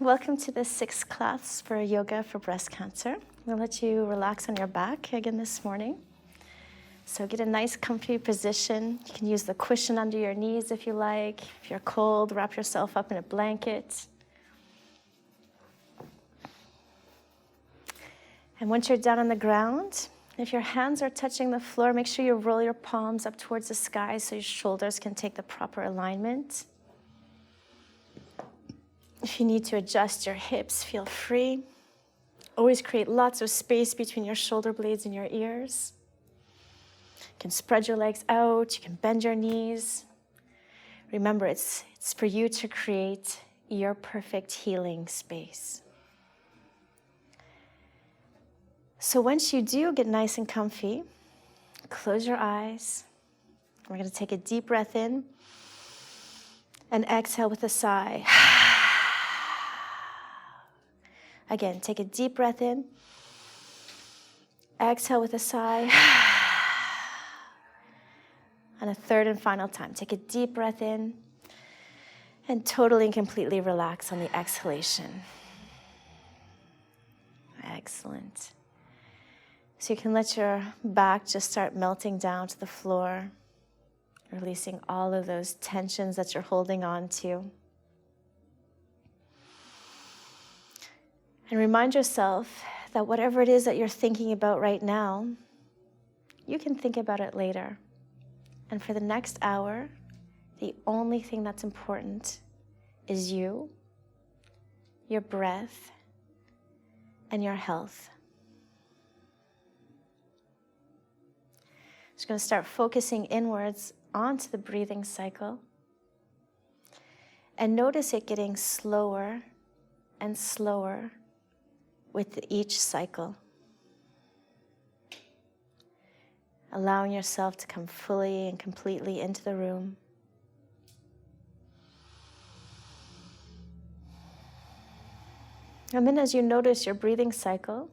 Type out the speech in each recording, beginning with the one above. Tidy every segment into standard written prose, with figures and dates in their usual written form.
Welcome to the 6th class for yoga for breast cancer. I'm going to let you relax on your back again this morning. So get a nice comfy position. You can use the cushion under your knees if you like. If you're cold, wrap yourself up in a blanket. And once you're down on the ground, if your hands are touching the floor, make sure you roll your palms up towards the sky so your shoulders can take the proper alignment. If you need to adjust your hips, feel free. Always create lots of space between your shoulder blades and your ears. You can spread your legs out, you can bend your knees. Remember, it's for you to create your perfect healing space. So once you do get nice and comfy, close your eyes. We're going to take a deep breath in and exhale with a sigh. Again, take a deep breath in. Exhale with a sigh. And a third and final time. Take a deep breath in and totally and completely relax on the exhalation. Excellent. So you can let your back just start melting down to the floor, releasing all of those tensions that you're holding on to. And remind yourself that whatever it is that you're thinking about right now, you can think about it later. And for the next hour, the only thing that's important is you, your breath, and your health. Just going to start focusing inwards onto the breathing cycle. And notice it getting slower and slower with each cycle. Allowing yourself to come fully and completely into the room. And then as you notice your breathing cycle,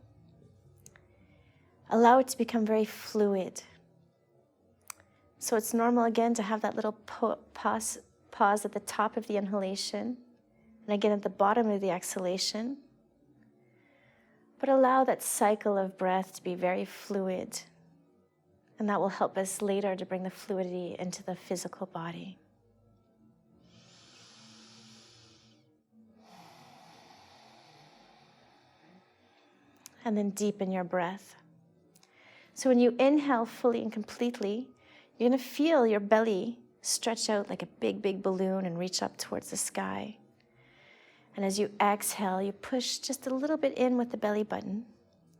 allow it to become very fluid. So it's normal again to have that little pause at the top of the inhalation, and again at the bottom of the exhalation. But allow that cycle of breath to be very fluid. And that will help us later to bring the fluidity into the physical body. And then deepen your breath. So when you inhale fully and completely, you're going to feel your belly stretch out like a big, big balloon and reach up towards the sky. And as you exhale, you push just a little bit in with the belly button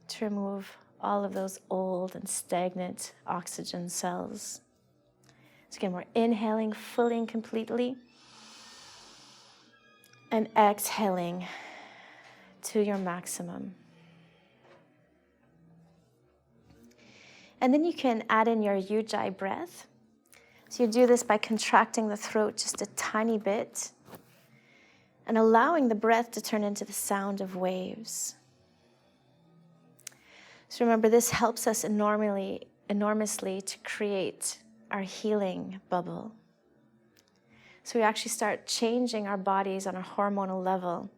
to remove all of those old and stagnant oxygen cells. So again, we're inhaling fully and completely and exhaling to your maximum. And then you can add in your Ujjayi breath. So you do this by contracting the throat just a tiny bit and allowing the breath to turn into the sound of waves. So remember, this helps us enormously to create our healing bubble. So we actually start changing our bodies on a hormonal level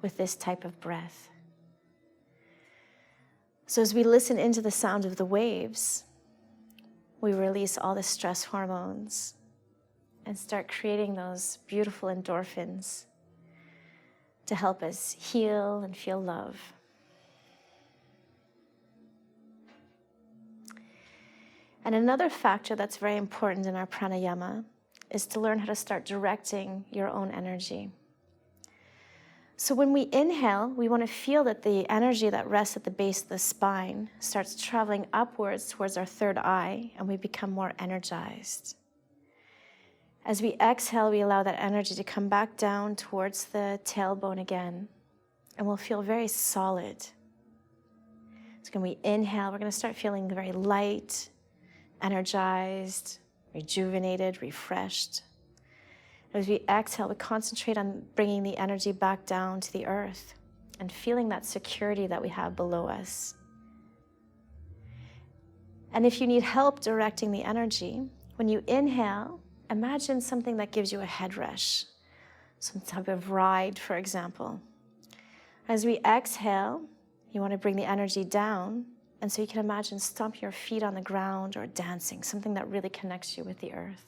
with this type of breath. So as we listen into the sound of the waves, we release all the stress hormones and start creating those beautiful endorphins to help us heal and feel love. And another factor that's very important in our pranayama is to learn how to start directing your own energy. So when we inhale, we want to feel that the energy that rests at the base of the spine starts traveling upwards towards our third eye, and we become more energized. As we exhale, we allow that energy to come back down towards the tailbone again, and we'll feel very solid. So when we inhale, we're going to start feeling very light, energized, rejuvenated, refreshed. As we exhale, we concentrate on bringing the energy back down to the earth and feeling that security that we have below us. And if you need help directing the energy, when you inhale, imagine something that gives you a head rush, some type of ride, for example. As we exhale, you want to bring the energy down, and so you can imagine stomping your feet on the ground or dancing, something that really connects you with the earth.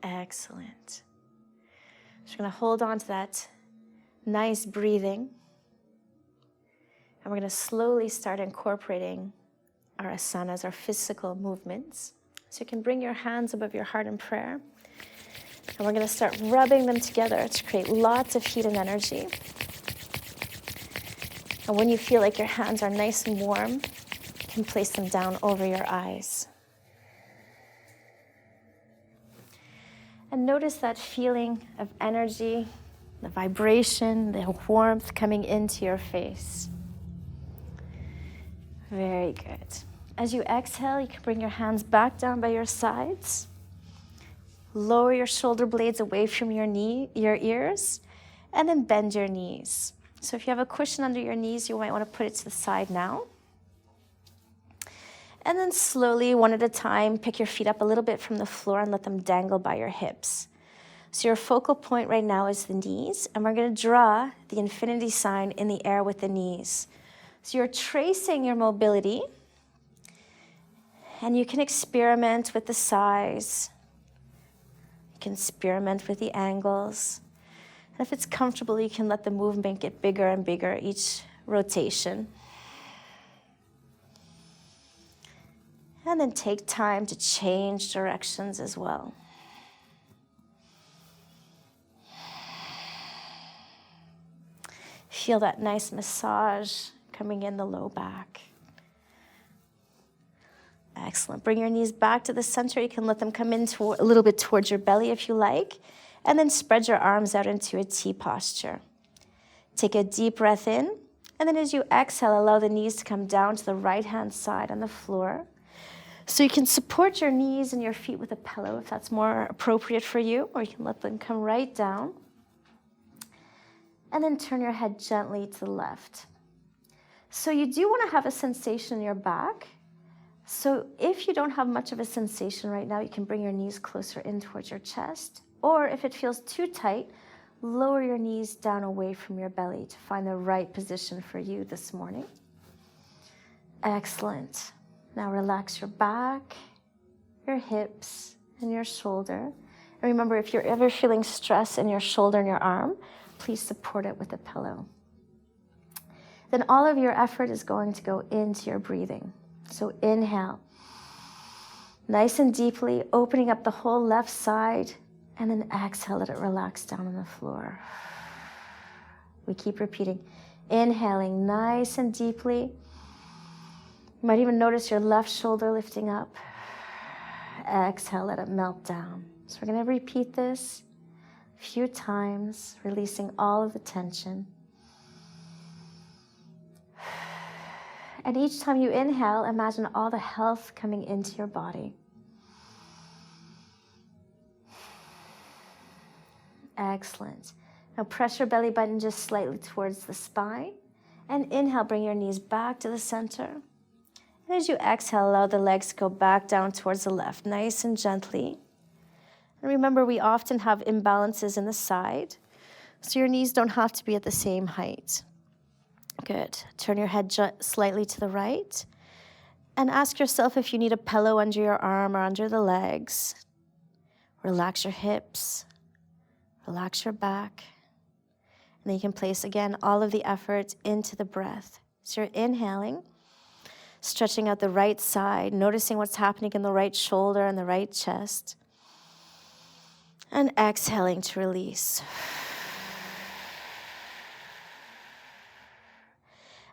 Excellent. So we're going to hold on to that nice breathing, and we're going to slowly start incorporating our asanas, our physical movements. So you can bring your hands above your heart in prayer, and we're going to start rubbing them together to create lots of heat and energy. And when you feel like your hands are nice and warm, you can place them down over your eyes. And notice that feeling of energy, the vibration, the warmth coming into your face. Very good. As you exhale, you can bring your hands back down by your sides. Lower your shoulder blades away from your ears, and then bend your knees. So if you have a cushion under your knees, you might want to put it to the side now. And then slowly, one at a time, pick your feet up a little bit from the floor and let them dangle by your hips. So your focal point right now is the knees, and we're going to draw the infinity sign in the air with the knees. So you're tracing your mobility, and you can experiment with the size. You can experiment with the angles. And if it's comfortable, you can let the movement get bigger and bigger each rotation. And then take time to change directions as well. Feel that nice massage coming in the low back. Excellent. Bring your knees back to the center. You can let them come in a little bit towards your belly if you like. And then spread your arms out into a T posture. Take a deep breath in. And then as you exhale, allow the knees to come down to the right-hand side on the floor. So you can support your knees and your feet with a pillow if that's more appropriate for you, or you can let them come right down. And then turn your head gently to the left. So you do want to have a sensation in your back. So if you don't have much of a sensation right now, you can bring your knees closer in towards your chest. Or if it feels too tight, lower your knees down away from your belly to find the right position for you this morning. Excellent. Now relax your back, your hips, and your shoulder. And remember, if you're ever feeling stress in your shoulder and your arm, please support it with a pillow. Then all of your effort is going to go into your breathing. So inhale, nice and deeply, opening up the whole left side, and then exhale, let it relax down on the floor. We keep repeating, inhaling nice and deeply. You might even notice your left shoulder lifting up. Exhale, let it melt down. So we're going to repeat this a few times, releasing all of the tension. And each time you inhale, imagine all the health coming into your body. Excellent. Now press your belly button just slightly towards the spine. And inhale, bring your knees back to the center. And as you exhale, allow the legs to go back down towards the left, nice and gently. And remember, we often have imbalances in the side, so your knees don't have to be at the same height. Good. Turn your head slightly to the right. And ask yourself if you need a pillow under your arm or under the legs. Relax your hips. Relax your back. And then you can place, again, all of the effort into the breath. So you're inhaling, stretching out the right side, noticing what's happening in the right shoulder and the right chest. And exhaling to release.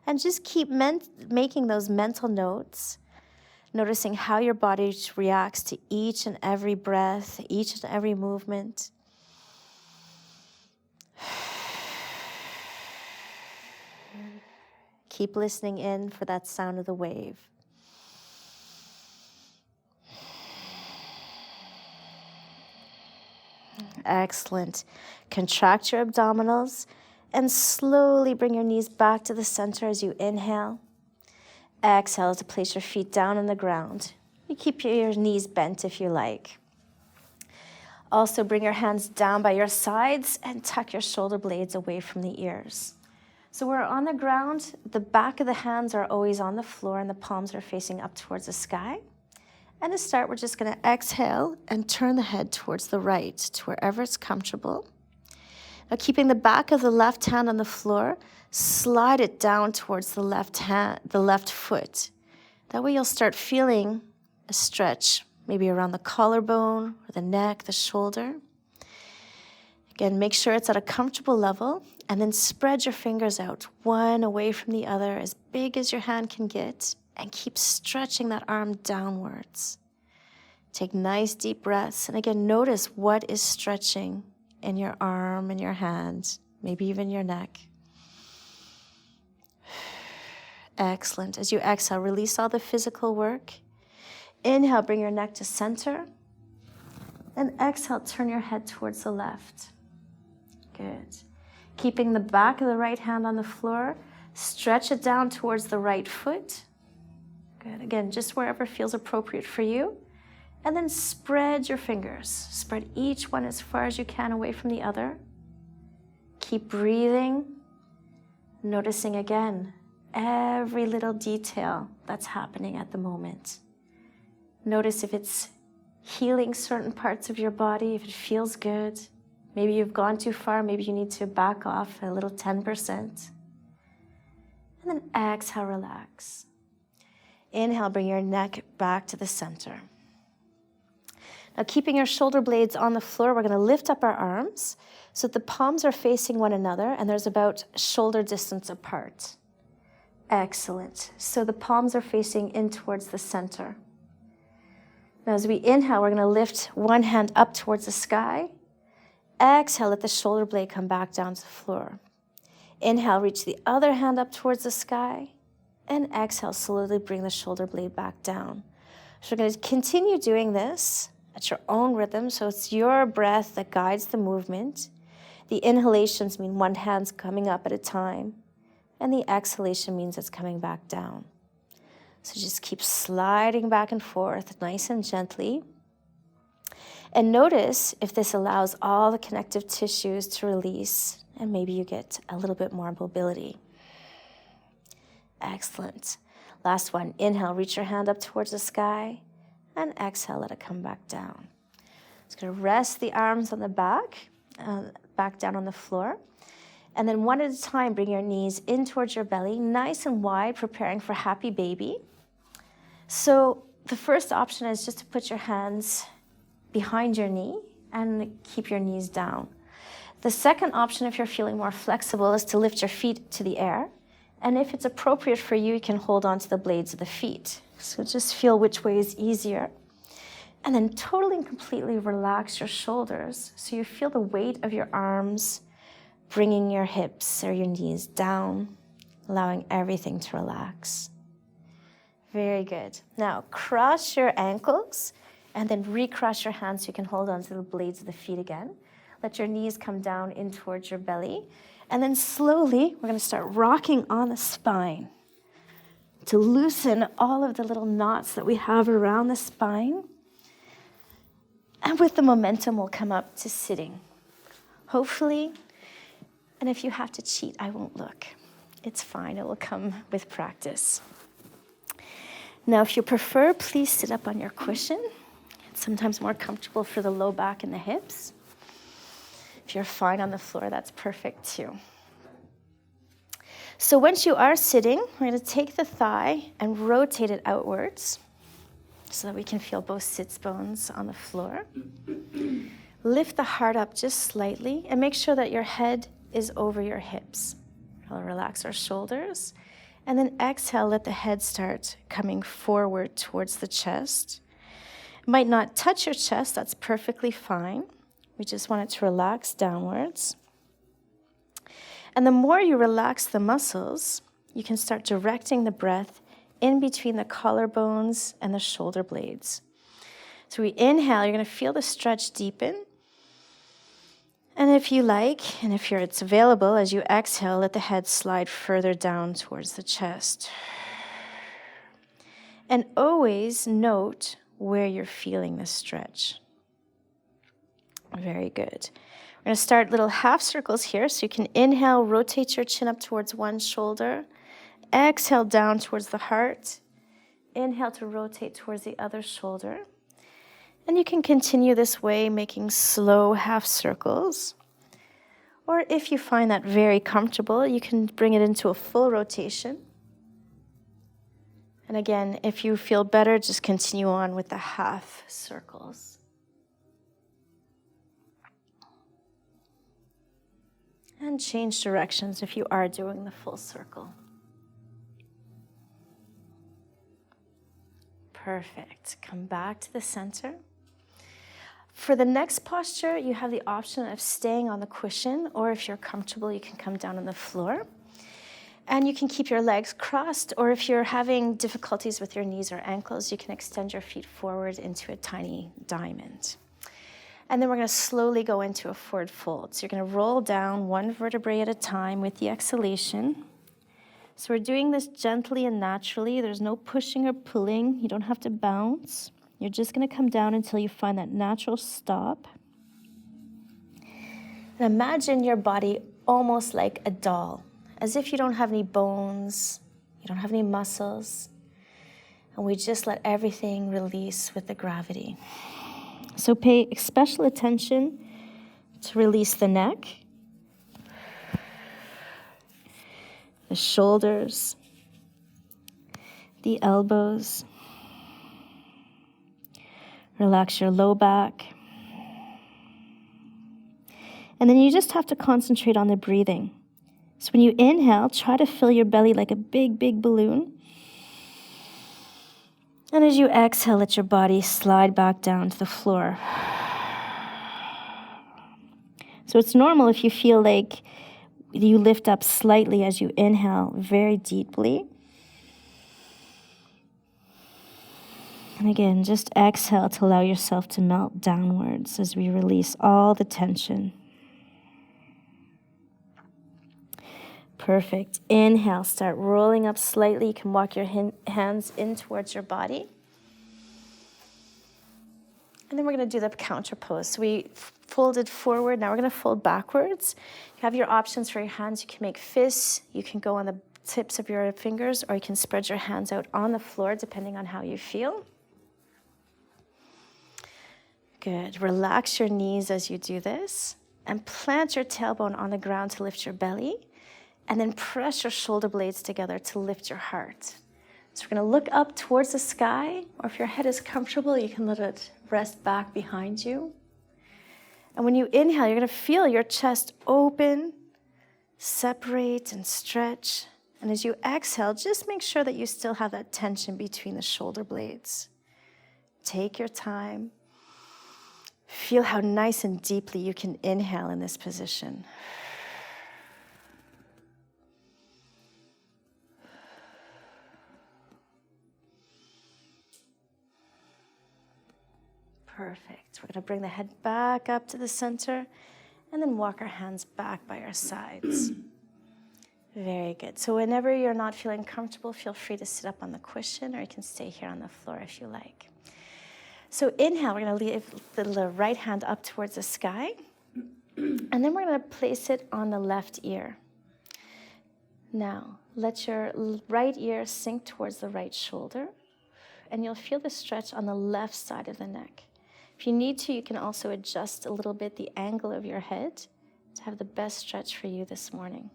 And just keep making those mental notes, noticing how your body reacts to each and every breath, each and every movement. Keep listening in for that sound of the wave. Excellent. Contract your abdominals and slowly bring your knees back to the center as you inhale. Exhale to place your feet down on the ground. You keep your knees bent if you like. Also bring your hands down by your sides and tuck your shoulder blades away from the ears. So we're on the ground, the back of the hands are always on the floor and the palms are facing up towards the sky. And to start, we're just gonna exhale and turn the head towards the right to wherever it's comfortable. Now keeping the back of the left hand on the floor, slide it down towards the left hand, the left foot. That way you'll start feeling a stretch, maybe around the collarbone or the neck, the shoulder. Again, make sure it's at a comfortable level and then spread your fingers out, one away from the other, as big as your hand can get, and keep stretching that arm downwards. Take nice deep breaths, and again, notice what is stretching in your arm and your hand, maybe even your neck. Excellent. As you exhale, release all the physical work. Inhale, bring your neck to center. And exhale, turn your head towards the left. Good. Keeping the back of the right hand on the floor, stretch it down towards the right foot. Good. Again, just wherever feels appropriate for you. And then spread your fingers. Spread each one as far as you can away from the other. Keep breathing. Noticing again every little detail that's happening at the moment. Notice if it's healing certain parts of your body, if it feels good. Maybe you've gone too far, maybe you need to back off a little 10%. And then exhale, relax. Inhale, bring your neck back to the center. Now keeping your shoulder blades on the floor, we're gonna lift up our arms so that the palms are facing one another and there's about shoulder distance apart. Excellent. So the palms are facing in towards the center. Now as we inhale, we're gonna lift one hand up towards the sky. Exhale, let the shoulder blade come back down to the floor. Inhale, reach the other hand up towards the sky. And exhale, slowly bring the shoulder blade back down. So we're gonna continue doing this at your own rhythm, so it's your breath that guides the movement. The inhalations mean one hand's coming up at a time, and the exhalation means it's coming back down. So just keep sliding back and forth, nice and gently. And notice if this allows all the connective tissues to release, and maybe you get a little bit more mobility. Excellent. Last one, inhale, reach your hand up towards the sky, and exhale, let it come back down. Just gonna rest the arms on the back down on the floor. And then one at a time, bring your knees in towards your belly, nice and wide, preparing for happy baby. So the first option is just to put your hands behind your knee and keep your knees down. The second option, if you're feeling more flexible, is to lift your feet to the air. And if it's appropriate for you, you can hold on to the blades of the feet. So just feel which way is easier. And then totally and completely relax your shoulders so you feel the weight of your arms bringing your hips or your knees down, allowing everything to relax. Very good. Now cross your ankles and then recross your hands so you can hold on to the blades of the feet again. Let your knees come down in towards your belly. And then slowly, we're gonna start rocking on the spine to loosen all of the little knots that we have around the spine. And with the momentum, we'll come up to sitting. Hopefully, and if you have to cheat, I won't look. It's fine, it will come with practice. Now, if you prefer, please sit up on your cushion. It's sometimes more comfortable for the low back and the hips. If you're fine on the floor, that's perfect too. So once you are sitting, we're going to take the thigh and rotate it outwards so that we can feel both sits bones on the floor. Lift the heart up just slightly and make sure that your head is over your hips. We'll relax our shoulders. And then exhale, let the head start coming forward towards the chest. It might not touch your chest, that's perfectly fine. We just want it to relax downwards. And the more you relax the muscles, you can start directing the breath in between the collarbones and the shoulder blades. So we inhale, you're going to feel the stretch deepen. And if you like, and if it's available, as you exhale, let the head slide further down towards the chest. And always note where you're feeling the stretch. Very good. We're going to start little half circles here. So you can inhale, rotate your chin up towards one shoulder. Exhale down towards the heart. Inhale to rotate towards the other shoulder. And you can continue this way, making slow half circles. Or if you find that very comfortable, you can bring it into a full rotation. And again, if you feel better, just continue on with the half circles. And change directions if you are doing the full circle. Perfect. Come back to the center. For the next posture, you have the option of staying on the cushion, or if you're comfortable, you can come down on the floor. And you can keep your legs crossed, or if you're having difficulties with your knees or ankles, you can extend your feet forward into a tiny diamond. And then we're going to slowly go into a forward fold. So you're going to roll down one vertebrae at a time with the exhalation. So we're doing this gently and naturally. There's no pushing or pulling. You don't have to bounce. You're just going to come down until you find that natural stop. And imagine your body almost like a doll, as if you don't have any bones, you don't have any muscles. And we just let everything release with the gravity. So pay special attention to release the neck, the shoulders, the elbows. Relax your low back. And then you just have to concentrate on the breathing. So when you inhale, try to fill your belly like a big, big balloon. And as you exhale, let your body slide back down to the floor. So it's normal if you feel like you lift up slightly as you inhale very deeply. And again, just exhale to allow yourself to melt downwards as we release all the tension. Perfect. Inhale, start rolling up slightly. You can walk your hands in towards your body. And then we're going to do the counter pose. So we folded forward. Now we're going to fold backwards. You have your options for your hands. You can make fists. You can go on the tips of your fingers, or you can spread your hands out on the floor, depending on how you feel. Good. Relax your knees as you do this. And plant your tailbone on the ground to lift your belly. And then press your shoulder blades together to lift your heart. So we're going to look up towards the sky, or if your head is comfortable, you can let it rest back behind you. And when you inhale, you're going to feel your chest open, separate, and stretch. And as you exhale, just make sure that you still have that tension between the shoulder blades. Take your time. Feel how nice and deeply you can inhale in this position. Perfect. We're going to bring the head back up to the center and then walk our hands back by our sides. Very good. So whenever you're not feeling comfortable, feel free to sit up on the cushion, or you can stay here on the floor if you like. So inhale, we're going to lift the right hand up towards the sky, and then we're going to place it on the left ear. Now, let your right ear sink towards the right shoulder, and you'll feel the stretch on the left side of the neck. If you need to, you can also adjust a little bit the angle of your head to have the best stretch for you this morning.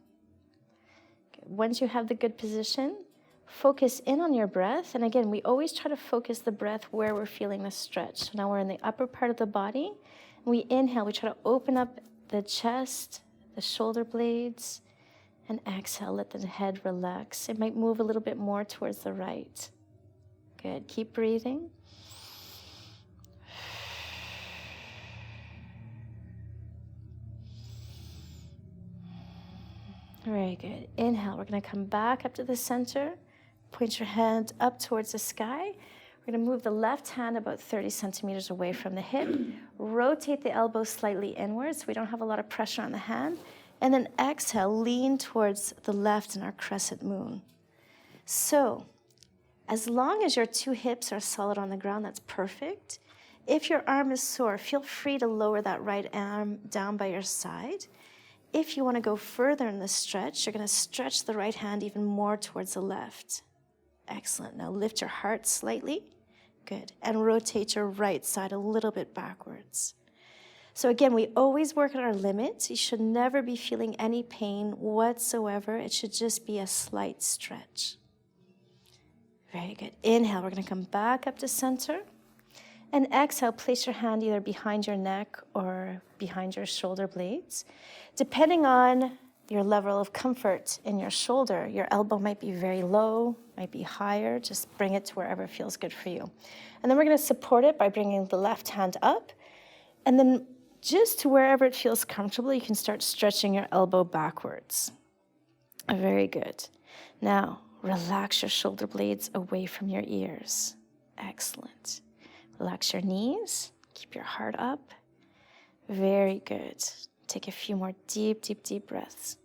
Okay. Once you have the good position, focus in on your breath. And again, we always try to focus the breath where we're feeling the stretch. So now we're in the upper part of the body. We inhale, we try to open up the chest, the shoulder blades, and exhale, let the head relax. It might move a little bit more towards the right. Good. Keep breathing. Very good. Inhale. We're going to come back up to the center. Point your hand up towards the sky. We're going to move the left hand about 30 centimeters away from the hip. Rotate the elbow slightly inwards so we don't have a lot of pressure on the hand. And then exhale, lean towards the left in our crescent moon. So, as long as your two hips are solid on the ground, that's perfect. if your arm is sore, feel free to lower that right arm down by your side. If you want to go further in the stretch, you're going to stretch the right hand even more towards the left. Excellent. Now lift your heart slightly. Good. And rotate your right side a little bit backwards. So again, we always work at our limit. You should never be feeling any pain whatsoever. It should just be a slight stretch. Very good. Inhale, we're going to come back up to center. And exhale, place your hand either behind your neck or behind your shoulder blades. Depending on your level of comfort in your shoulder, your elbow might be very low, might be higher. Just bring it to wherever feels good for you. And then we're going to support it by bringing the left hand up. And then just to wherever it feels comfortable, you can start stretching your elbow backwards. Very good. Now, relax your shoulder blades away from your ears. Excellent. Relax your knees. Keep your heart up. Very good. Take a few more deep, deep, deep breaths.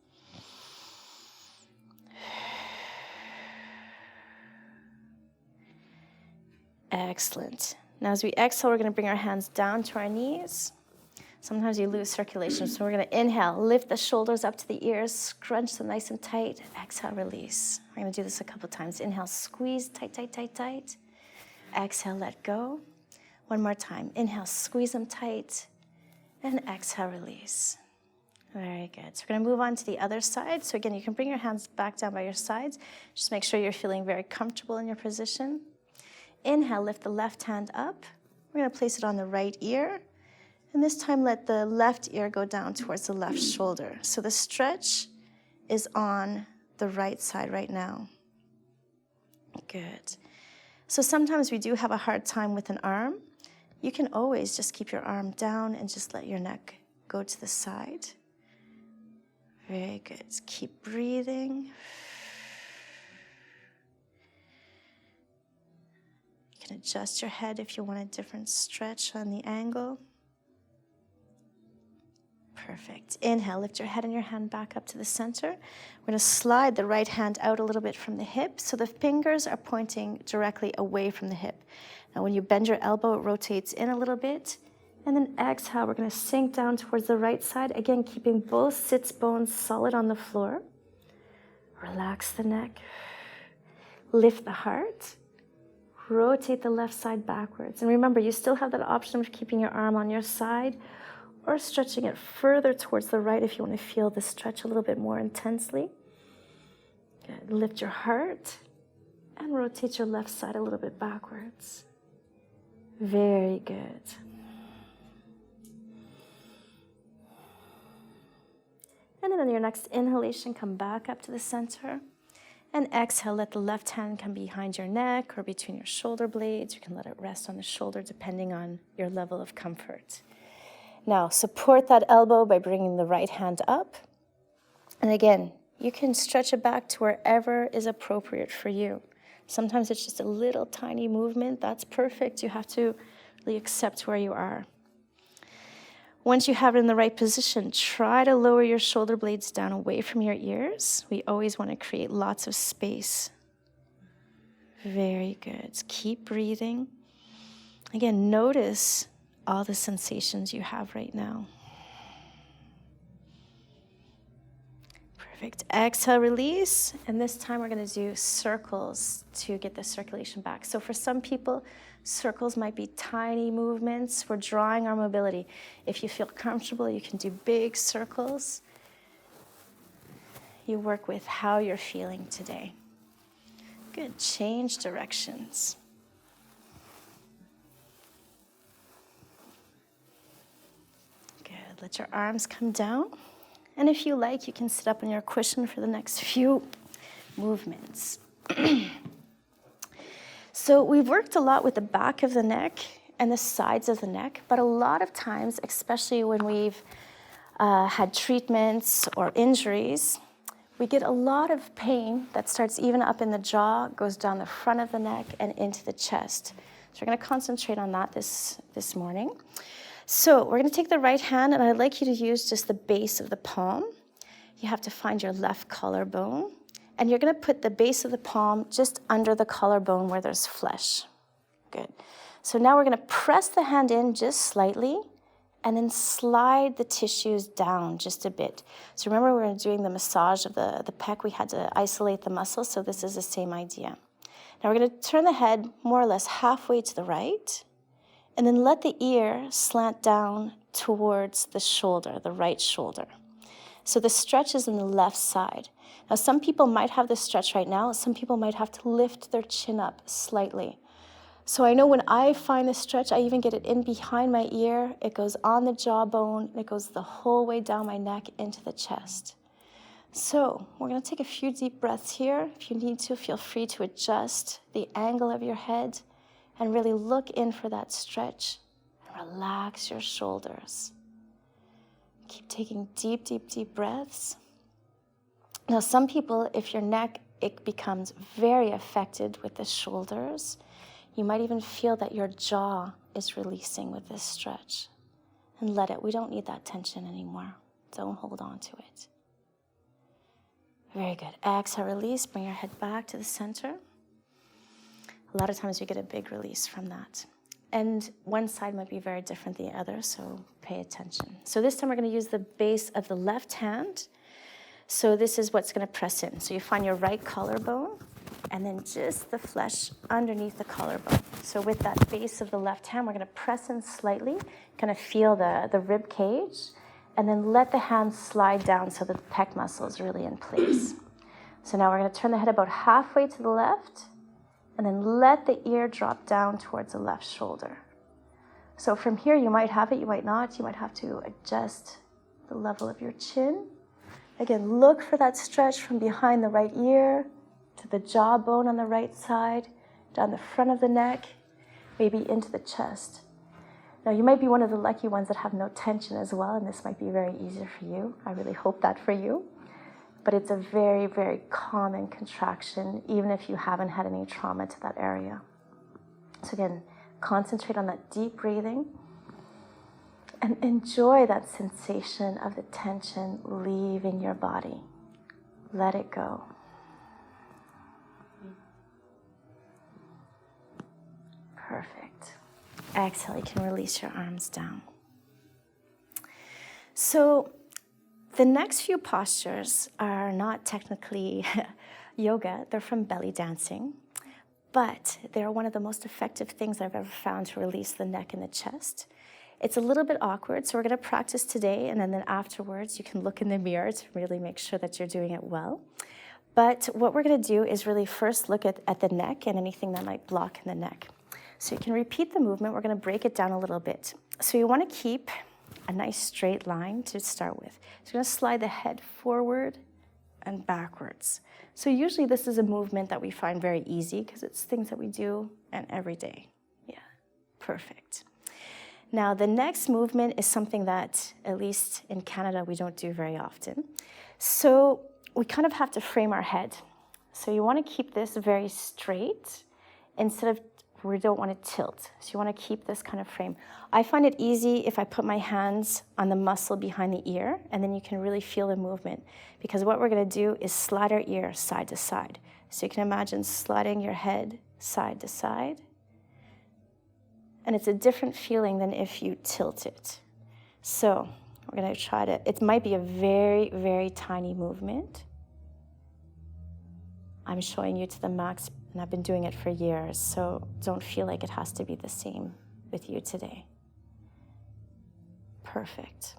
Excellent. Now as we exhale, we're going to bring our hands down to our knees. Sometimes you lose circulation, so we're going to inhale, lift the shoulders up to the ears, scrunch them nice and tight. Exhale, release. We're going to do this a couple times. Inhale, squeeze, tight, tight, tight, tight. Exhale, let go. One more time. Inhale, squeeze them tight. And exhale, release. Very good. So we're going to move on to the other side. So again, you can bring your hands back down by your sides. Just make sure you're feeling very comfortable in your position. Inhale, lift the left hand up. We're going to place it on the right ear. And this time, let the left ear go down towards the left shoulder. So the stretch is on the right side right now. Good. So sometimes we do have a hard time with an arm. You can always just keep your arm down and just let your neck go to the side. Very good. Keep breathing. You can adjust your head if you want a different stretch on the angle. Perfect. Inhale, lift your head and your hand back up to the center. We're going to slide the right hand out a little bit from the hip so the fingers are pointing directly away from the hip. Now when you bend your elbow, it rotates in a little bit. And then exhale, we're going to sink down towards the right side. Again, keeping both sits bones solid on the floor. Relax the neck. Lift the heart. Rotate the left side backwards. And remember, you still have that option of keeping your arm on your side or stretching it further towards the right if you want to feel the stretch a little bit more intensely. Good. Lift your heart and rotate your left side a little bit backwards. Very good. And then on your next inhalation, come back up to the center. And exhale, let the left hand come behind your neck or between your shoulder blades. You can let it rest on the shoulder depending on your level of comfort. Now, support that elbow by bringing the right hand up. And again, you can stretch it back to wherever is appropriate for you. Sometimes it's just a little tiny movement. That's perfect. You have to really accept where you are. Once you have it in the right position, try to lower your shoulder blades down away from your ears. We always want to create lots of space. Very good. Keep breathing. Again, notice all the sensations you have right now. Perfect. Exhale, release. And this time we're going to do circles to get the circulation back. So for some people, circles might be tiny movements. We're drawing our mobility. If you feel comfortable, you can do big circles. You work with how you're feeling today. Good. Change directions. Good. Let your arms come down. And if you like, you can sit up on your cushion for the next few movements. So we've worked a lot with the back of the neck and the sides of the neck, but a lot of times, especially when we've had treatments or injuries, we get a lot of pain that starts even up in the jaw, goes down the front of the neck and into the chest. So we're going to concentrate on that this morning. So we're going to take the right hand, and I'd like you to use just the base of the palm. You have to find your left collarbone, and you're going to put the base of the palm just under the collarbone where there's flesh. Good. So now we're going to press the hand in just slightly and then slide the tissues down just a bit. So remember, we were doing the massage of the pec. We had to isolate the muscles, so this is the same idea. Now we're going to turn the head more or less halfway to the right, and then let the ear slant down towards the shoulder, the right shoulder. So the stretch is in the left side. Now some people might have this stretch right now. Some people might have to lift their chin up slightly. So I know when I find the stretch, I even get it in behind my ear. It goes on the jawbone, and it goes the whole way down my neck into the chest. So we're going to take a few deep breaths here. If you need to, feel free to adjust the angle of your head and really look in for that stretch and relax your shoulders. Keep taking deep, deep, deep breaths. Now, some people, if your neck, it becomes very affected with the shoulders. You might even feel that your jaw is releasing with this stretch. And let it. We don't need that tension anymore. Don't hold on to it. Very good. Exhale, release. Bring your head back to the center. A lot of times we get a big release from that. And one side might be very different than the other, so pay attention. So this time we're going to use the base of the left hand. So this is what's going to press in. So you find your right collarbone, and then just the flesh underneath the collarbone. So with that base of the left hand, we're going to press in slightly, kind of feel the rib cage, and then let the hand slide down so the pec muscle is really in place. So now we're going to turn the head about halfway to the left, and then let the ear drop down towards the left shoulder. So from here, you might have it, you might not. You might have to adjust the level of your chin. Again, look for that stretch from behind the right ear to the jawbone on the right side, down the front of the neck, maybe into the chest. Now, you might be one of the lucky ones that have no tension as well, and this might be very easy for you. I really hope that for you. But it's a very, very common contraction, even if you haven't had any trauma to that area. So again, concentrate on that deep breathing and enjoy that sensation of the tension leaving your body. Let it go. Perfect. Exhale, you can release your arms down. So the next few postures are not technically yoga. They're from belly dancing, but they're one of the most effective things I've ever found to release the neck and the chest. It's a little bit awkward, so we're going to practice today, and then afterwards you can look in the mirror to really make sure that you're doing it well. But what we're going to do is really first look at the neck and anything that might block in the neck. So you can repeat the movement. We're going to break it down a little bit. So you want to keep a nice straight line to start with. So you're going to slide the head forward and backwards. So usually this is a movement that we find very easy because it's things that we do and every day. Yeah, perfect. Now the next movement is something that, at least in Canada, we don't do very often. So we kind of have to frame our head. So you want to keep this very straight instead of, we don't want to tilt. So you want to keep this kind of frame. I find it easy if I put my hands on the muscle behind the ear, and then you can really feel the movement. Because what we're going to do is slide our ear side to side. So you can imagine sliding your head side to side. And it's a different feeling than if you tilt it. So we're going to try to, it might be a very, very tiny movement. I'm showing you to the max, and I've been doing it for years, so don't feel like it has to be the same with you today. Perfect.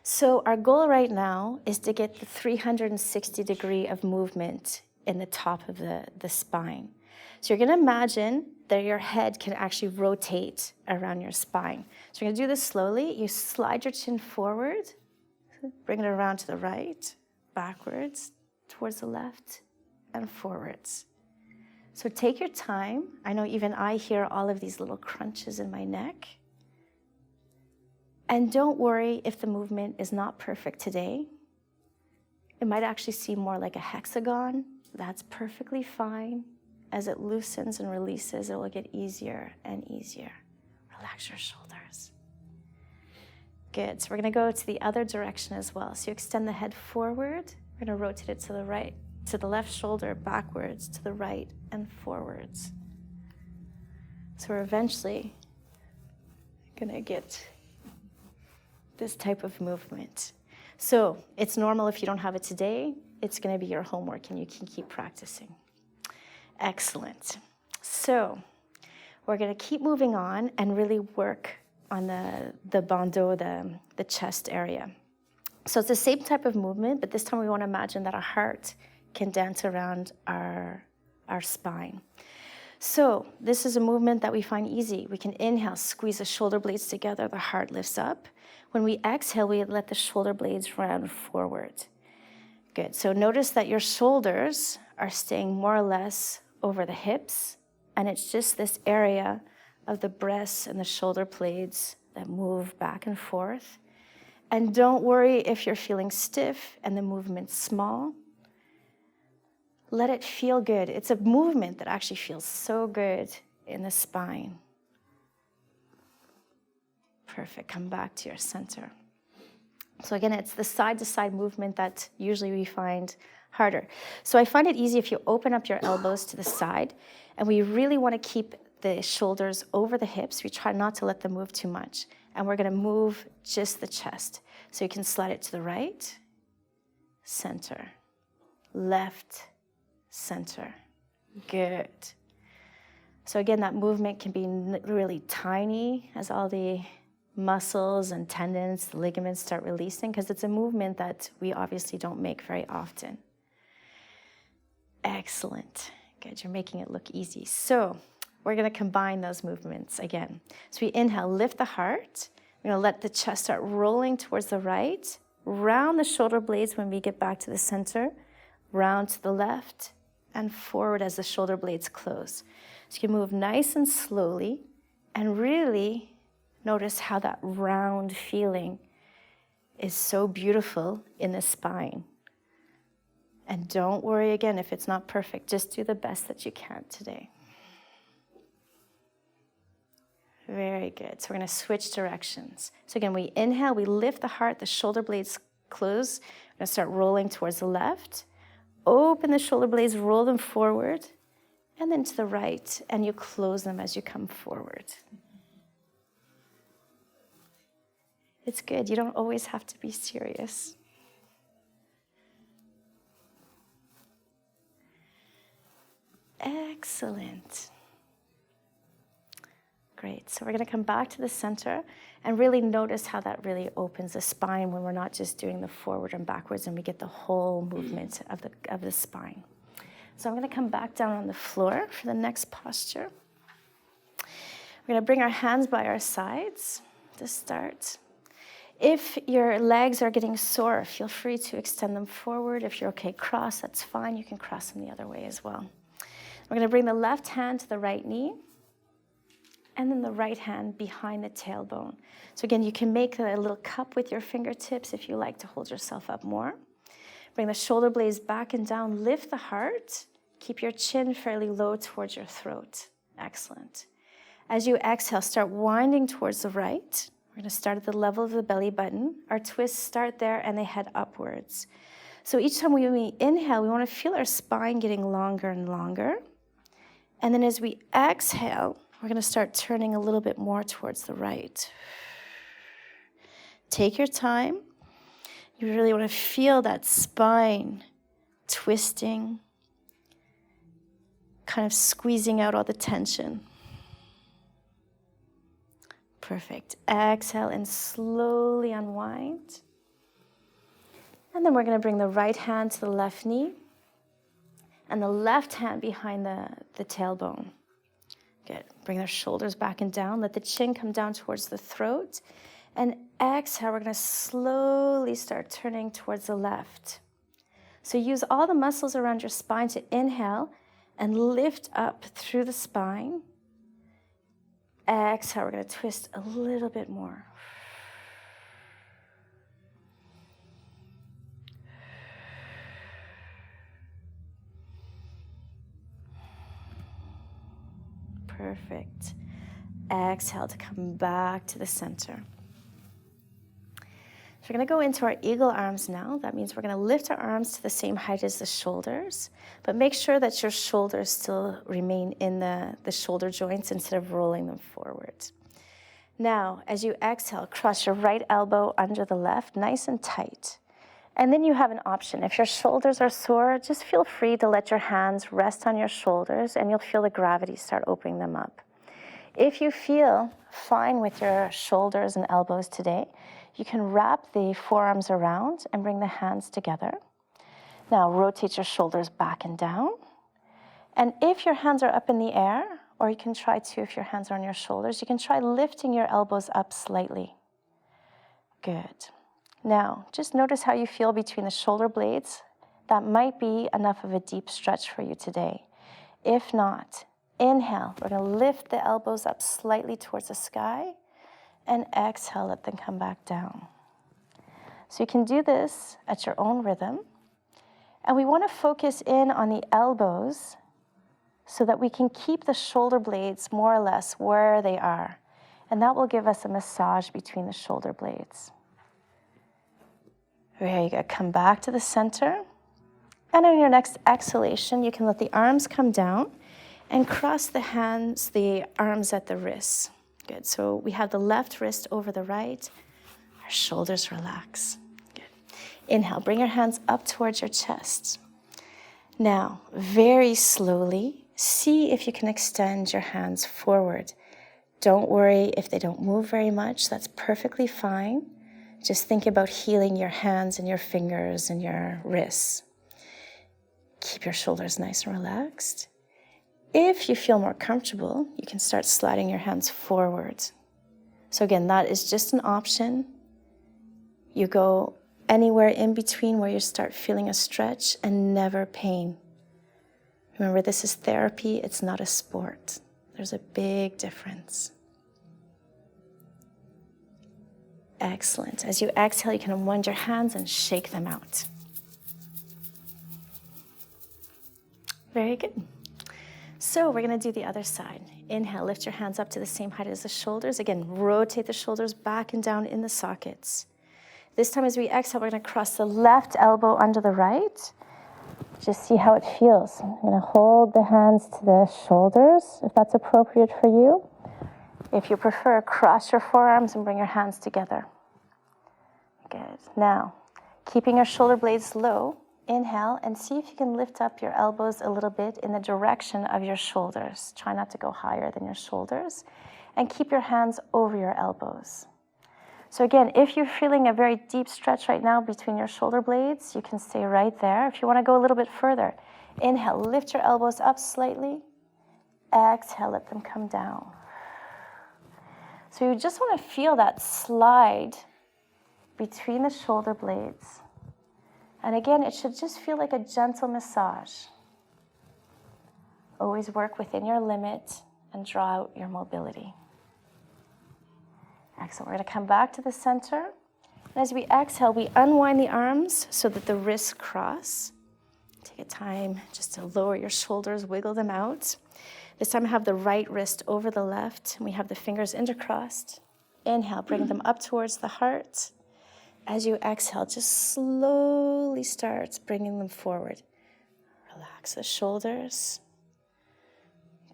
So our goal right now is to get the 360 degree of movement in the top of the spine. So you're going to imagine that your head can actually rotate around your spine. So you're going to do this slowly. You slide your chin forward, bring it around to the right, backwards, towards the left, and forwards. So take your time. I know even I hear all of these little crunches in my neck. And don't worry if the movement is not perfect today. It might actually seem more like a hexagon. That's perfectly fine. As it loosens and releases, it will get easier and easier. Relax your shoulders. Good. So we're going to go to the other direction as well. So you extend the head forward. We're going to rotate it to the right, to the left shoulder, backwards, to the right, and forwards. So we're eventually gonna get this type of movement. So it's normal if you don't have it today. It's gonna be your homework and you can keep practicing. Excellent. So we're gonna keep moving on and really work on the bandeau, the chest area. So it's the same type of movement, but this time we wanna imagine that our heart can dance around our spine. So this is a movement that we find easy. We can inhale, squeeze the shoulder blades together, the heart lifts up. When we exhale, we let the shoulder blades round forward. Good, so notice that your shoulders are staying more or less over the hips, and it's just this area of the breasts and the shoulder blades that move back and forth. And don't worry if you're feeling stiff and the movement's small. Let it feel good. It's a movement that actually feels so good in the spine. Perfect, come back to your center. So again, it's the side-to-side movement that usually we find harder. So I find it easy if you open up your elbows to the side, and we really want to keep the shoulders over the hips. We try not to let them move too much. And we're gonna move just the chest. So you can slide it to the right, center, left, center. Good. So again, that movement can be really tiny as all the muscles and tendons, the ligaments start releasing, because it's a movement that we obviously don't make very often. Excellent. Good, you're making it look easy. So we're gonna combine those movements again. So we inhale, lift the heart. We're gonna let the chest start rolling towards the right, round the shoulder blades when we get back to the center, round to the left, and forward as the shoulder blades close. So you can move nice and slowly and really notice how that round feeling is so beautiful in the spine. And don't worry again if it's not perfect, just do the best that you can today. Very good. So we're gonna switch directions. So again, we inhale, we lift the heart, the shoulder blades close. We're gonna start rolling towards the left. Open the shoulder blades, roll them forward, and then to the right, and you close them as you come forward. It's good, you don't always have to be serious. Excellent. Great, so we're gonna come back to the center and really notice how that really opens the spine when we're not just doing the forward and backwards, and we get the whole movement of the spine. So I'm gonna come back down on the floor for the next posture. We're gonna bring our hands by our sides to start. If your legs are getting sore, feel free to extend them forward. If you're okay, cross, that's fine. You can cross them the other way as well. We're gonna bring the left hand to the right knee, and then the right hand behind the tailbone. So again, you can make a little cup with your fingertips if you like to hold yourself up more. Bring the shoulder blades back and down, lift the heart, keep your chin fairly low towards your throat. Excellent. As you exhale, start winding towards the right. We're gonna start at the level of the belly button. Our twists start there and they head upwards. So each time we inhale, we wanna feel our spine getting longer and longer. And then as we exhale, we're gonna start turning a little bit more towards the right. Take your time. You really wanna feel that spine twisting, kind of squeezing out all the tension. Perfect. Exhale and slowly unwind. And then we're gonna bring the right hand to the left knee and the left hand behind the tailbone. Good. Bring their shoulders back and down. Let the chin come down towards the throat. And exhale, we're gonna slowly start turning towards the left. So use all the muscles around your spine to inhale and lift up through the spine. Exhale, we're gonna twist a little bit more. Perfect. Exhale to come back to the center. So we're going to go into our eagle arms now. That means we're going to lift our arms to the same height as the shoulders, but make sure that your shoulders still remain in the shoulder joints instead of rolling them forward. Now, as you exhale, cross your right elbow under the left, nice and tight. And then you have an option. If your shoulders are sore, just feel free to let your hands rest on your shoulders and you'll feel the gravity start opening them up. If you feel fine with your shoulders and elbows today, you can wrap the forearms around and bring the hands together. Now rotate your shoulders back and down. And if your hands are up in the air, or you can try to, if your hands are on your shoulders, you can try lifting your elbows up slightly. Good. Now, just notice how you feel between the shoulder blades. That might be enough of a deep stretch for you today. If not, inhale. We're going to lift the elbows up slightly towards the sky, and exhale, let them come back down. So you can do this at your own rhythm. And we want to focus in on the elbows so that we can keep the shoulder blades more or less where they are. And that will give us a massage between the shoulder blades. Very good. Come back to the center. And on your next exhalation, you can let the arms come down and cross the arms at the wrists. Good. So we have the left wrist over the right. Our shoulders relax. Good. Inhale. Bring your hands up towards your chest. Now, very slowly, see if you can extend your hands forward. Don't worry if they don't move very much. That's perfectly fine. Just think about healing your hands and your fingers and your wrists. Keep your shoulders nice and relaxed. If you feel more comfortable, you can start sliding your hands forward. So again, that is just an option. You go anywhere in between where you start feeling a stretch and never pain. Remember, this is therapy, it's not a sport. There's a big difference. Excellent. As you exhale, you can unwind your hands and shake them out. Very good. So we're going to do the other side. Inhale, lift your hands up to the same height as the shoulders. Again, rotate the shoulders back and down in the sockets. This time as we exhale, we're going to cross the left elbow under the right. Just see how it feels. I'm going to hold the hands to the shoulders, if that's appropriate for you. If you prefer, cross your forearms and bring your hands together. Good. Now, keeping your shoulder blades low, inhale and see if you can lift up your elbows a little bit in the direction of your shoulders. Try not to go higher than your shoulders. And keep your hands over your elbows. So again, if you're feeling a very deep stretch right now between your shoulder blades, you can stay right there. If you want to go a little bit further, inhale, lift your elbows up slightly. Exhale, let them come down. So you just want to feel that slide between the shoulder blades. And again, it should just feel like a gentle massage. Always work within your limit and draw out your mobility. Excellent. We're going to come back to the center. And as we exhale, we unwind the arms so that the wrists cross. Take a time just to lower your shoulders, wiggle them out. This time I have the right wrist over the left, and we have the fingers intercrossed. Inhale, bring them up towards the heart. As you exhale, just slowly start bringing them forward. Relax the shoulders.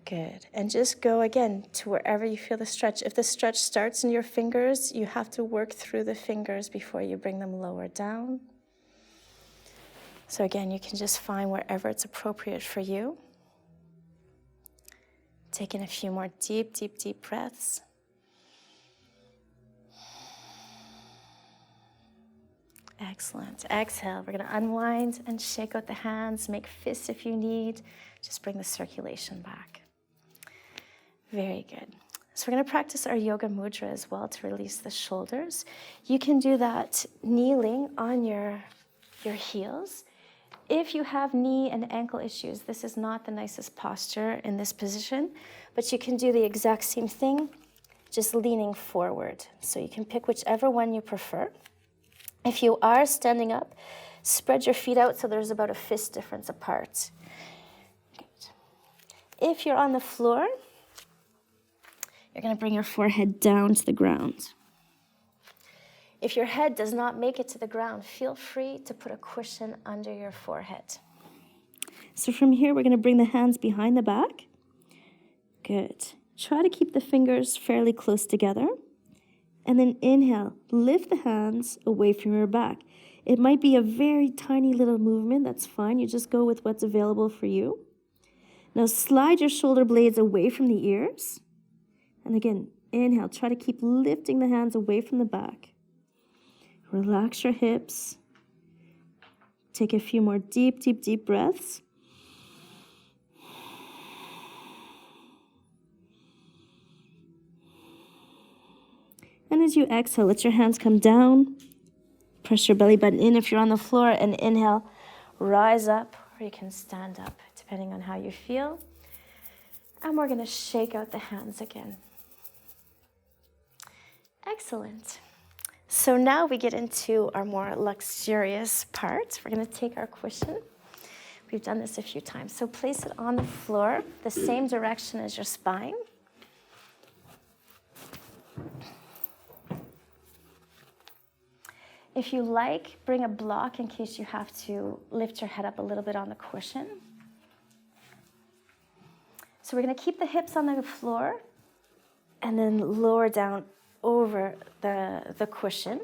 Good. And just go again to wherever you feel the stretch. If the stretch starts in your fingers, you have to work through the fingers before you bring them lower down. So again, you can just find wherever it's appropriate for you. Take in a few more deep, deep, deep breaths. Excellent. Exhale. We're going to unwind and shake out the hands. Make fists if you need. Just bring the circulation back. Very good. So we're going to practice our yoga mudra as well to release the shoulders. You can do that kneeling on your heels. If you have knee and ankle issues, this is not the nicest posture in this position, but you can do the exact same thing, just leaning forward. So you can pick whichever one you prefer. If you are standing up, spread your feet out so there's about a fist difference apart. Good. If you're on the floor, you're going to bring your forehead down to the ground. If your head does not make it to the ground, feel free to put a cushion under your forehead. So from here, we're going to bring the hands behind the back. Good. Try to keep the fingers fairly close together. And then inhale, lift the hands away from your back. It might be a very tiny little movement, that's fine. You just go with what's available for you. Now slide your shoulder blades away from the ears. And again, inhale, try to keep lifting the hands away from the back. Relax your hips. Take a few more deep, deep, deep breaths. And as you exhale, let your hands come down. Press your belly button in if you're on the floor, and inhale, rise up, or you can stand up, depending on how you feel. And we're going to shake out the hands again. Excellent. So now we get into our more luxurious part. We're going to take our cushion. We've done this a few times. So place it on the floor, the same direction as your spine. If you like, bring a block in case you have to lift your head up a little bit on the cushion. So we're going to keep the hips on the floor and then lower down over the cushion.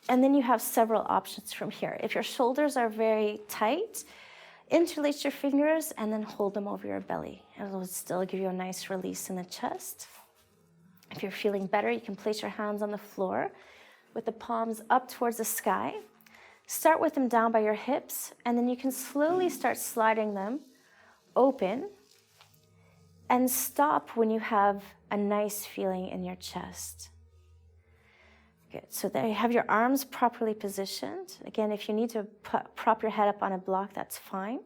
And then you have several options from here. If your shoulders are very tight, interlace your fingers and then hold them over your belly. It'll still give you a nice release in the chest. If you're feeling better, you can place your hands on the floor with the palms up towards the sky. Start with them down by your hips, and then you can slowly start sliding them open and stop when you have a nice feeling in your chest. Good, so there you have your arms properly positioned. Again, if you need to prop your head up on a block, that's fine.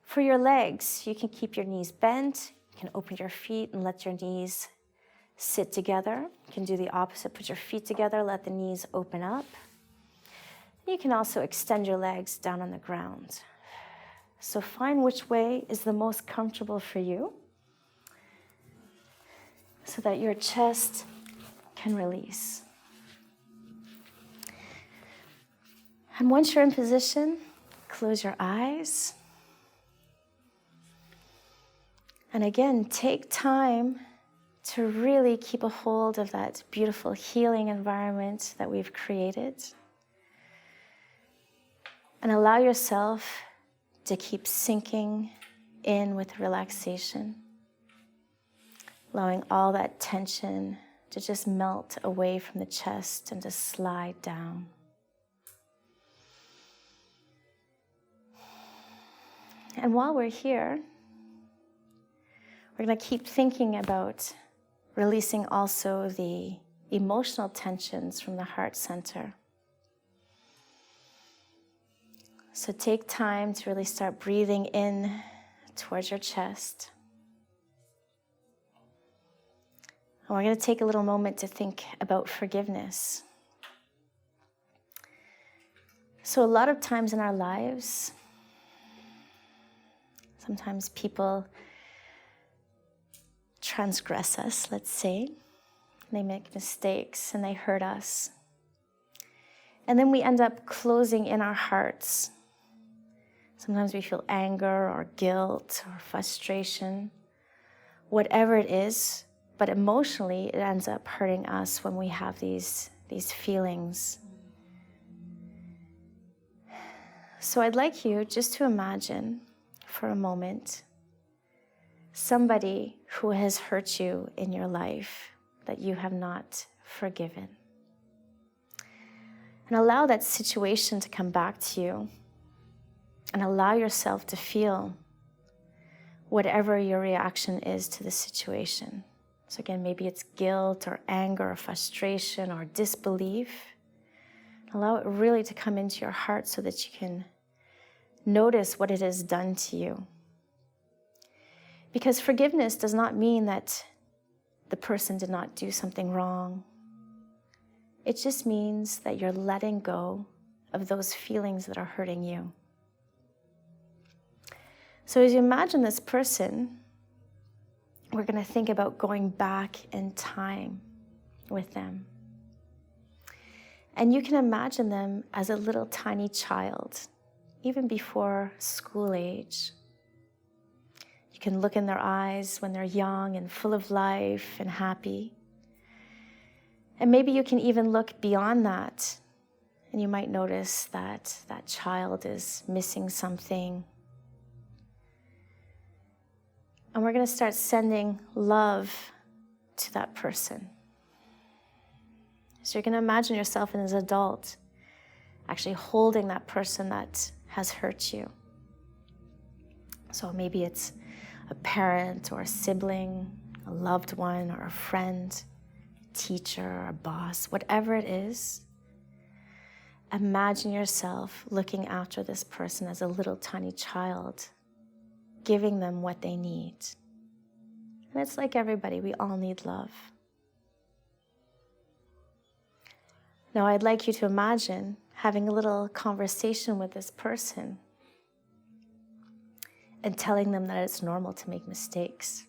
For your legs, you can keep your knees bent. You can open your feet and let your knees sit together. You can do the opposite. Put your feet together, let the knees open up. You can also extend your legs down on the ground. So find which way is the most comfortable for you so that your chest can release. And once you're in position, close your eyes. And again, take time to really keep a hold of that beautiful healing environment that we've created. And allow yourself to keep sinking in with relaxation, allowing all that tension to just melt away from the chest and to slide down. And while we're here, we're going to keep thinking about releasing also the emotional tensions from the heart center. So take time to really start breathing in towards your chest. And we're going to take a little moment to think about forgiveness. So a lot of times in our lives, sometimes people transgress us, let's say. They make mistakes and they hurt us. And then we end up closing in our hearts. Sometimes we feel anger or guilt or frustration, whatever it is, but emotionally it ends up hurting us when we have these feelings. So I'd like you just to imagine for a moment somebody who has hurt you in your life that you have not forgiven. And allow that situation to come back to you and allow yourself to feel whatever your reaction is to the situation. So again, maybe it's guilt or anger or frustration or disbelief. Allow it really to come into your heart so that you can notice what it has done to you. Because forgiveness does not mean that the person did not do something wrong. It just means that you're letting go of those feelings that are hurting you. So as you imagine this person, we're going to think about going back in time with them. And you can imagine them as a little tiny child, even before school age. You can look in their eyes when they're young and full of life and happy. And maybe you can even look beyond that, and you might notice that that child is missing something. And we're going to start sending love to that person. So you're going to imagine yourself as an adult actually holding that person that has hurt you. So maybe it's a parent or a sibling, a loved one or a friend, a teacher or a boss, whatever it is. Imagine yourself looking after this person as a little tiny child, giving them what they need. And it's like everybody, we all need love. Now, I'd like you to imagine having a little conversation with this person and telling them that it's normal to make mistakes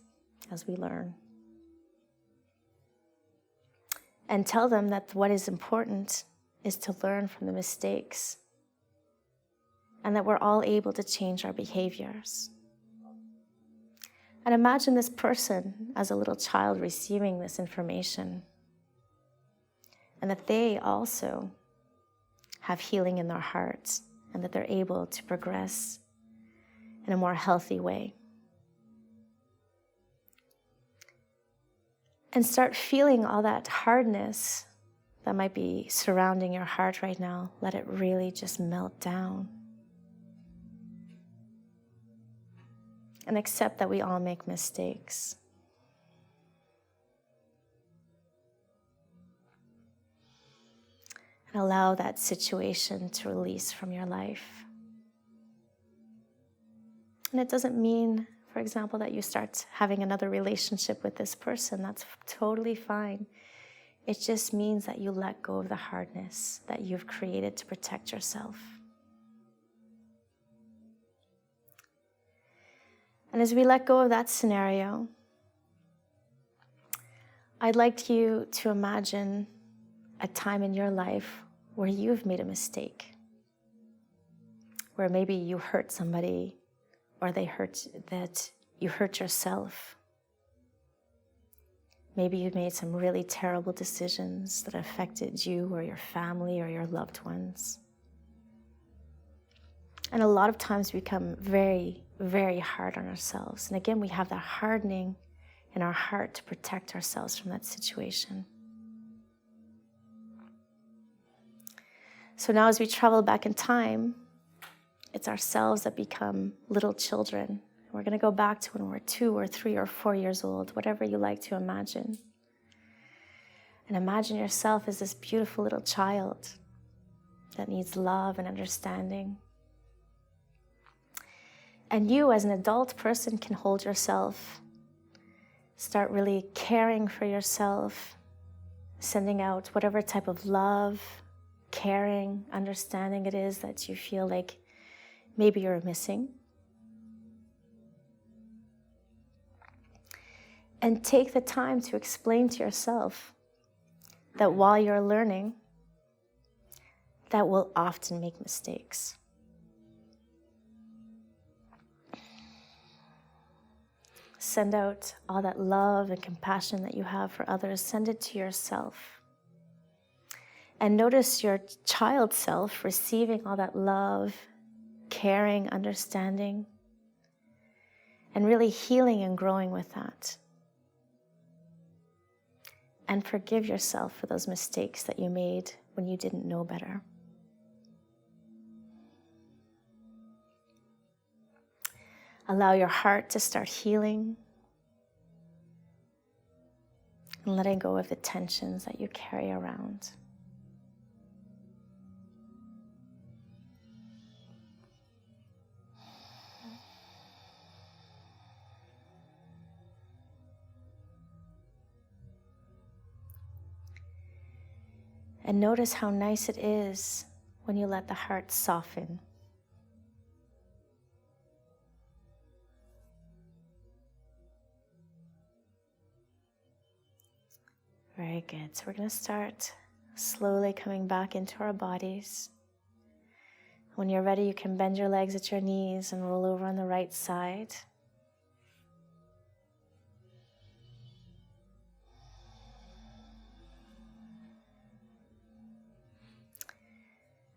as we learn. And tell them that what is important is to learn from the mistakes and that we're all able to change our behaviors. And imagine this person as a little child receiving this information, and that they also have healing in their hearts and that they're able to progress in a more healthy way. And start feeling all that hardness that might be surrounding your heart right now. Let it really just melt down. And accept that we all make mistakes. And allow that situation to release from your life. And it doesn't mean, for example, that you start having another relationship with this person. That's totally fine. It just means that you let go of the hardness that you've created to protect yourself. And as we let go of that scenario, I'd like you to imagine a time in your life where you've made a mistake, where maybe you hurt somebody or you hurt yourself. Maybe you made some really terrible decisions that affected you or your family or your loved ones. And a lot of times we become very, very hard on ourselves. And again, we have that hardening in our heart to protect ourselves from that situation. So now as we travel back in time, it's ourselves that become little children. We're going to go back to when we're 2 or 3 or 4 years old, whatever you like to imagine. And imagine yourself as this beautiful little child that needs love and understanding. And you as an adult person can hold yourself, start really caring for yourself, sending out whatever type of love, caring, understanding it is that you feel like maybe you're missing. And take the time to explain to yourself that while you're learning, that we'll often make mistakes. Send out all that love and compassion that you have for others. Send it to yourself. And notice your child self receiving all that love, caring, understanding, and really healing and growing with that. And forgive yourself for those mistakes that you made when you didn't know better. Allow your heart to start healing and letting go of the tensions that you carry around. And notice how nice it is when you let the heart soften. Very good. So we're going to start Slowly coming back into our bodies. When you're ready, you can bend your legs at your knees and roll over on the right side.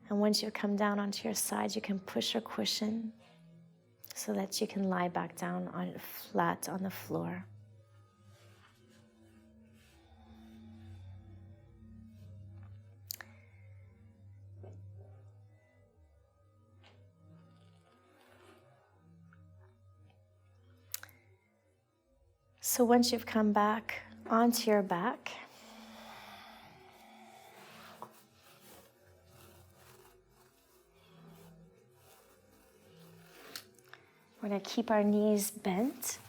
And once you come down onto your side, you can push or cushion so that you can lie back down flat on the floor. So once you've come back onto your back, we're going to keep our knees bent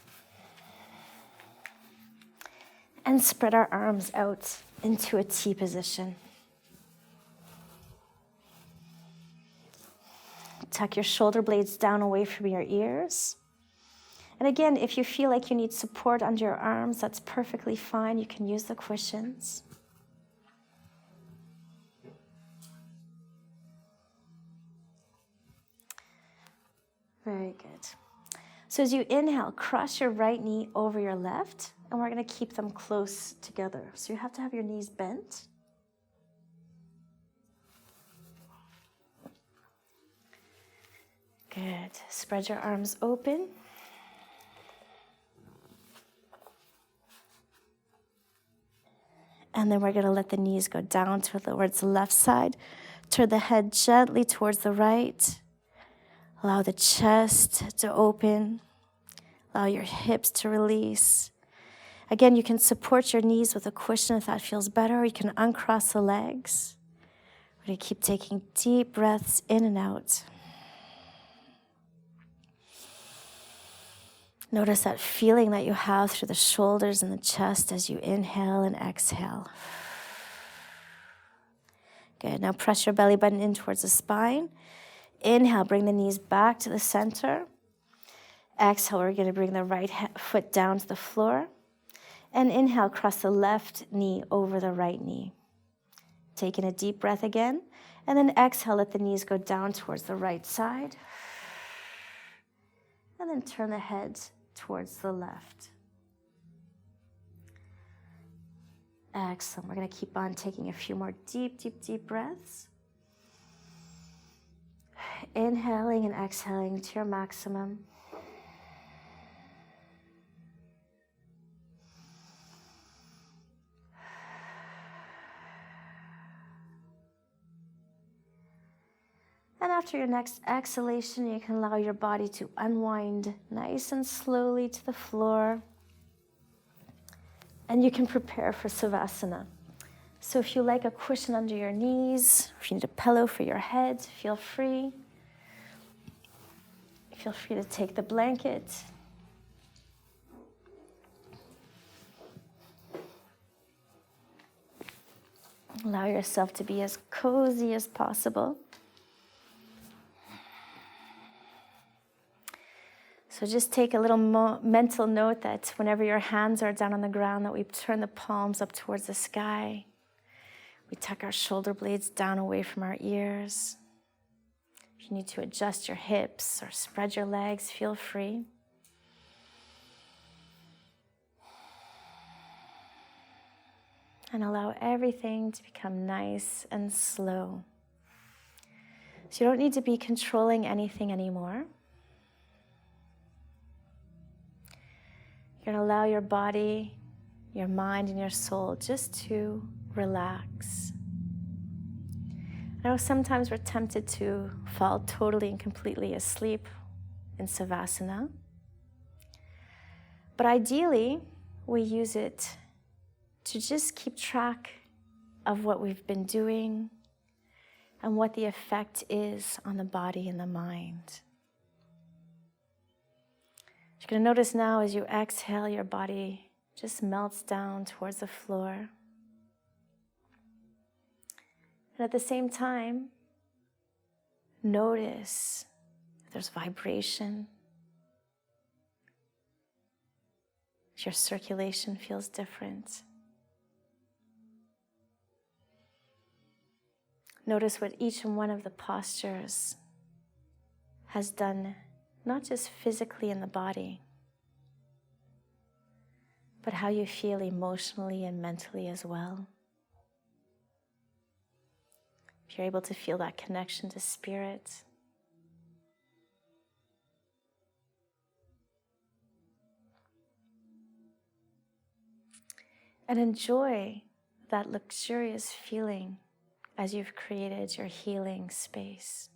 and spread our arms out into a T position. Tuck your shoulder blades down away from your ears. And again, if you feel like you need support under your arms, that's perfectly fine. You can use the cushions. Very good. So as you inhale, cross your right knee over your left, and we're going to keep them close together. So you have to have your knees bent. Good. Spread your arms open. And then we're going to let the knees go down towards the left side. Turn the head gently towards the right. Allow the chest to open. Allow your hips to release. Again, you can support your knees with a cushion if that feels better, or you can uncross the legs. We're going to keep taking deep breaths in and out. Notice that feeling that you have through the shoulders and the chest as you inhale and exhale. Good. Now press your belly button in towards the spine. Inhale, bring the knees back to the center. Exhale, we're going to bring the right foot down to the floor. And inhale, cross the left knee over the right knee. Taking a deep breath again. And then exhale, let the knees go down towards the right side. And then turn the head towards the left. Excellent. We're going to keep on taking a few more deep, deep, deep breaths. Inhaling and exhaling to your maximum. And after your next exhalation, you can allow your body to unwind nice and slowly to the floor. And you can prepare for Savasana. So if you like a cushion under your knees, if you need a pillow for your head, feel free. Feel free to take the blanket. Allow yourself to be as cozy as possible. So just take a little mental note that whenever your hands are down on the ground, that we turn the palms up towards the sky. We tuck our shoulder blades down away from our ears. If you need to adjust your hips or spread your legs, feel free. And allow everything to become nice and slow. So you don't need to be controlling anything anymore. You're going to allow your body, your mind, and your soul just to relax. I know sometimes we're tempted to fall totally and completely asleep in Savasana. But ideally, we use it to just keep track of what we've been doing and what the effect is on the body and the mind. You're going to notice now as you exhale, your body just melts down towards the floor. And at the same time, notice if there's vibration, if your circulation feels different. Notice what each and one of the postures has done, not just physically in the body, but how you feel emotionally and mentally as well. If you're able to feel that connection to spirit, and enjoy that luxurious feeling as you've created your healing space.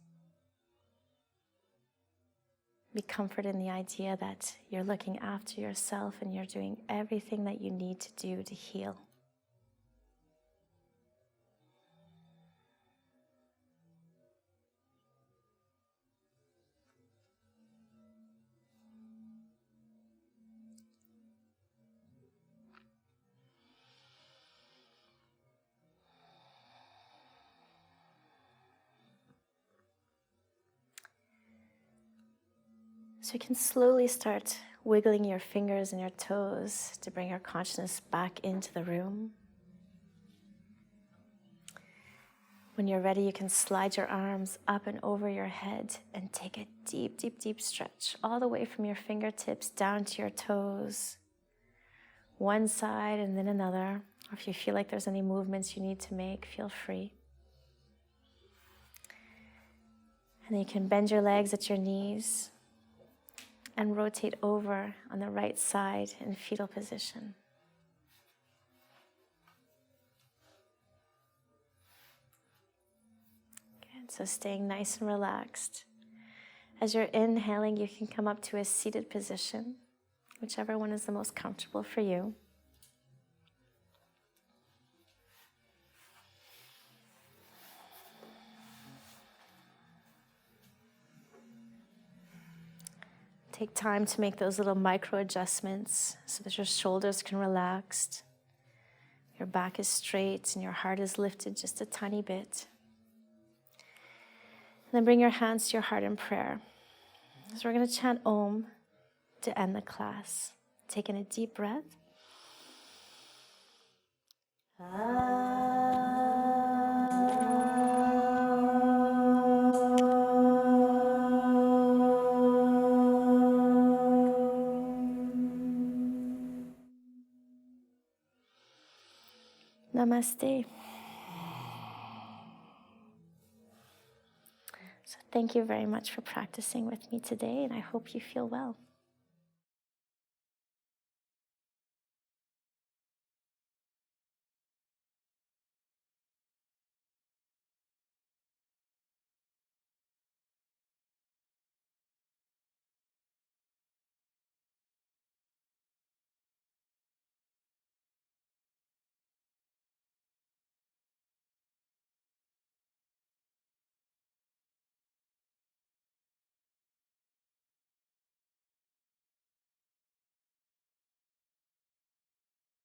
Be comforted in the idea that you're looking after yourself and you're doing everything that you need to do to heal. So you can slowly start wiggling your fingers and your toes to bring your consciousness back into the room. When you're ready, you can slide your arms up and over your head and take a deep, deep, deep stretch all the way from your fingertips down to your toes. One side and then another. Or if you feel like there's any movements you need to make, feel free. And then you can bend your legs at your knees and rotate over on the right side in fetal position. Good. So staying nice and relaxed. As you're inhaling, you can come up to a seated position, whichever one is the most comfortable for you. Take time to make those little micro adjustments so that your shoulders can relax, your back is straight, and your heart is lifted just a tiny bit. And then bring your hands to your heart in prayer. So we're going to chant Om to end the class. Take in a deep breath. Namaste. So thank you very much for practicing with me today, and I hope you feel well.